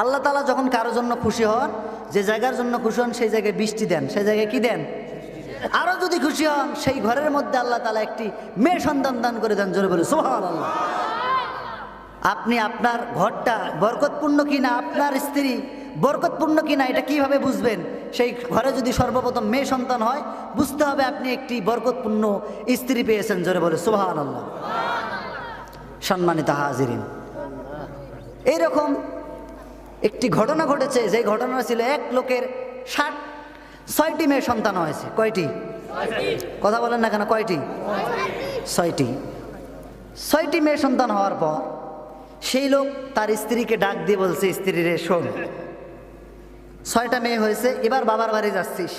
আল্লাহ তাআলা যখন কারোর জন্য খুশি হন, যে জায়গার জন্য খুশি হন সেই জায়গায় বৃষ্টি দেন, সেই জায়গায় কি দেন? আরো যদি খুশি হন সেই ঘরের মধ্যে আল্লাহ তাআলা একটি মেয়ে সন্তান দান করে দেন। জোরে বলে সুবহানাল্লাহ। আপনি আপনার ঘরটা বরকতপূর্ণ কিনা, আপনার স্ত্রী বরকতপূর্ণ কিনা, এটা কিভাবে বুঝবেন? সেই ঘরে যদি সর্বপ্রথম মেয়ে সন্তান হয়, বুঝতে হবে আপনি একটি বরকতপূর্ণ স্ত্রী পেয়েছেন। জোরে বলে সুবহানাল্লাহ। সম্মানিত হাজিরিন, এইরকম একটি ঘটনা ঘটেছে, যে ঘটনা ছিল এক লোকের ৬০টি মেয়ে সন্তান হয়েছে। কয়টি? কথা বলেন না কেন? কয়টি? ৬টি মেয়ে সন্তান হওয়ার পর সেই লোক তার স্ত্রীকে ডাক দিয়ে বলছে, স্ত্রী রে শোন, ৬টা মেয়ে হয়েছে, এবার বাবার বাড়ি যাচ্ছিস,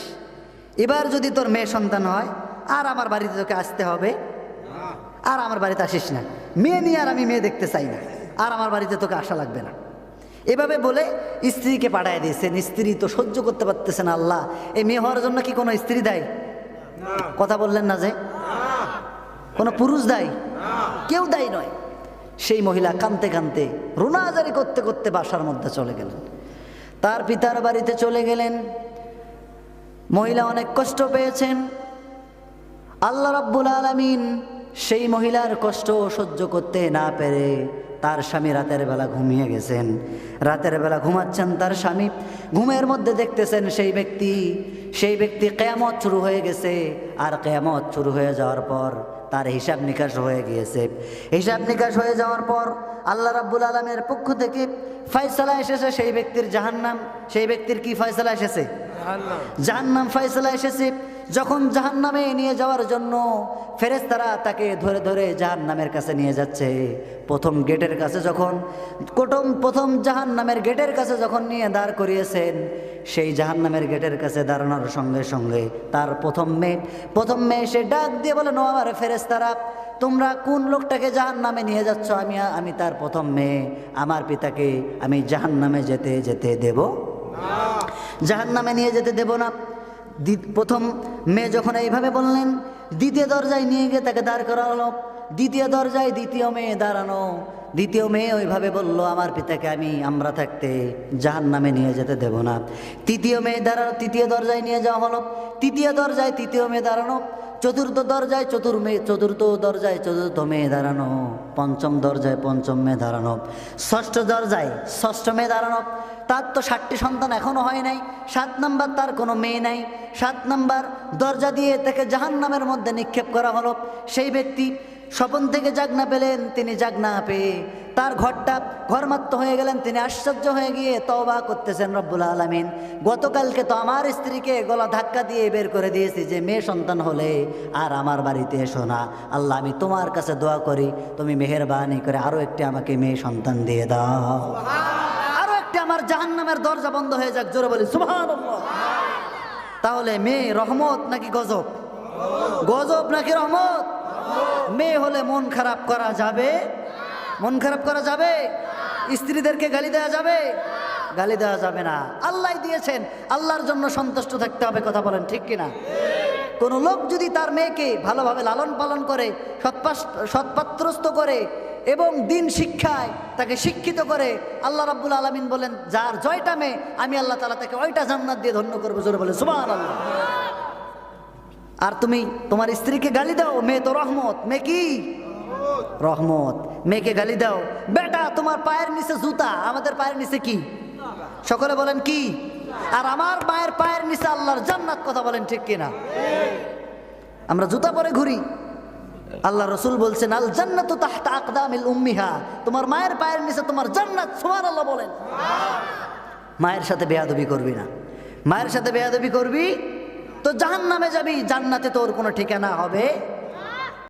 এবার যদি তোর মেয়ে সন্তান হয় আর আমার বাড়িতে তোকে আসতে হবে, আর আমার বাড়িতে আসিস না, মেয়ে নিয়ে আর আমি মেয়ে দেখতে চাই না, আর আমার বাড়িতে তোকে আসা লাগবে না। এভাবে বলে স্ত্রীকে পাঠায় দিয়েছেন। স্ত্রী তো সহ্য করতে পারতেছে না। আল্লাহ, এই মেয়ে হওয়ার জন্য কি কোনো স্ত্রী দায়ী? কথা বললেন না যে? কোনো পুরুষ দায়ী? কেউ দায়ী নয়। সেই মহিলা কাঁদতে কাঁদতে রোনাজারি করতে করতে বাসার মধ্যে চলে গেলেন, তার পিতার বাড়িতে চলে গেলেন। মহিলা অনেক কষ্ট পেয়েছেন। আল্লাহ রাব্বুল আলামিন সেই মহিলার কষ্ট সহ্য করতে না পেরে তার স্বামী রাতের বেলা ঘুমিয়ে গেছেন। রাতের বেলা ঘুমাচ্ছেন তার স্বামী, ঘুমের মধ্যে দেখতেছেন সেই ব্যক্তি কিয়ামত শুরু হয়ে গেছে। আর কিয়ামত শুরু হয়ে যাওয়ার পর তার হিসাব নিকাশ হয়ে গিয়েছে। হিসাব নিকাশ হয়ে যাওয়ার পর আল্লাহ রাব্বুল আলামিনের পক্ষ থেকে ফয়সালা এসেছে সেই ব্যক্তির জাহান্নাম। সেই ব্যক্তির কি ফয়সালা এসেছে? জাহান্নাম ফয়সালা এসেছে। যখন জাহান্নামে নিয়ে যাওয়ার জন্য ফেরেশতারা তাকে ধরে ধরে জাহান্নামের কাছে নিয়ে যাচ্ছে, প্রথম গেটের কাছে যখন প্রথম জাহান্নামের গেটের কাছে যখন নিয়ে দাঁড় করিয়েছেন, সেই জাহান্নামের গেটের কাছে দাঁড়ানোর সঙ্গে সঙ্গে তার প্রথম মেয়ে সে ডাক দিয়ে বলে, নো আমার ফেরেশতারা, তোমরা কোন লোকটাকে জাহান্নামে নিয়ে যাচ্ছ? আমি তার প্রথম মেয়ে, আমার পিতাকে আমি জাহান্নামে যেতে দেব না, জাহান্নামে নিয়ে যেতে দেব না। প্রথম মেয়ে যখন এইভাবে বললেন, দ্বিতীয় দরজায় নিয়ে গিয়ে তাকে দাঁড় করা হলো। দ্বিতীয় দরজায় দ্বিতীয় মেয়ে দাঁড়ানো। দ্বিতীয় মেয়ে ওইভাবে বলল, আমার পিতাকে আমরা থাকতে জাহান্নামে নিয়ে যেতে দেব না। তৃতীয় মেয়ে দাঁড়ানো, তৃতীয় দরজায় নিয়ে যাওয়া হলো। তৃতীয় দরজায় তৃতীয় মেয়ে দাঁড়ানো। চতুর্থ দরজায় চতুর্থ মেয়ে দাঁড়ানো। পঞ্চম দরজায় পঞ্চম মেয়ে দাঁড়ানো। ষষ্ঠ দরজায় ষষ্ঠ মেয়ে দাঁড়ানো। তার তো 7টি সন্তান এখনো হয় নাই, 7 নাম্বার তার কোনো মেয়ে নাই। 7 নাম্বার দরজা দিয়ে তাকে জাহান্নামের মধ্যে নিক্ষেপ করা হলো। সেই ব্যক্তি স্বপন থেকে জাগনা পেলেন, তিনি জাগনা পেয়ে তার ঘরমাত্র হয়ে গেলেন। তিনি আশ্চর্য হয়ে গিয়ে তওবা করতেছেন, রব্বুল আলামিন, গতকালকে তো আমার স্ত্রীকে গলা ধাক্কা দিয়ে বের করে দিয়েছি যে মেয়ে সন্তান হলে আর আমার বাড়িতে এসো না। আল্লাহ, আমি তোমার কাছে দোয়া করি, তুমি মেহেরবানি করে আরো একটি আমাকে মেয়ে সন্তান দিয়ে দাও, আরো একটি আমার জাহান্নামের দরজা বন্ধ হয়ে যাক। জোরে বলি সুবহানাল্লাহ। তাহলে মেয়ে রহমত নাকি গজব? গজব নাকি রহমত? মেয়ে হলে মন খারাপ করা যাবে? মন খারাপ করা যাবে? স্ত্রীদেরকে গালি দেওয়া যাবে? গালি দেওয়া যাবে না। আল্লাহ দিয়েছেন, আল্লাহর জন্য সন্তুষ্ট থাকতে হবে। কথা বলেন ঠিক কিনা? কোনো লোক যদি তার মেয়েকে ভালোভাবে লালন পালন করে, সৎপাত্রস্থ করে এবং দিন শিক্ষায় তাকে শিক্ষিত করে, আল্লাহ রাব্বুল আলামিন বলেন, যার জয়টা মেয়ে, আমি আল্লাহ তাআলা তাকে ওইটা জান্নাত দিয়ে ধন্য করবো। জোরে বলে সুবহানাল্লাহ। আর তুমি তোমার স্ত্রীকে গালি দাও, মেয়ে তো রহমত। মেয়ে কি রহমত? মেয়েকে গালি দাও, বেটা তোমার পায়ের নিচে জুতা, আমাদের পায়ের নিচে কি? সকলে বলেন কি? আর আমার মায়ের পায়ের নিচে আল্লাহর জান্নাত। কথা বলেন ঠিক কিনা? আমরা জুতা পরে ঘুরি। আল্লাহ রসুল বলছেন, আল জান্নাতু তাহতা আকদামিল উম্মিহা, তোমার মায়ের পায়ের নিচে তোমার জান্নাত। সুবহানাল্লাহ বলেন। মায়ের সাথে বেয়াদবি করবি না। মায়ের সাথে বেয়াদবি করবি তো জাহান্নামে যাবি, জান্নাতে তোর কোনো ঠিকানা হবে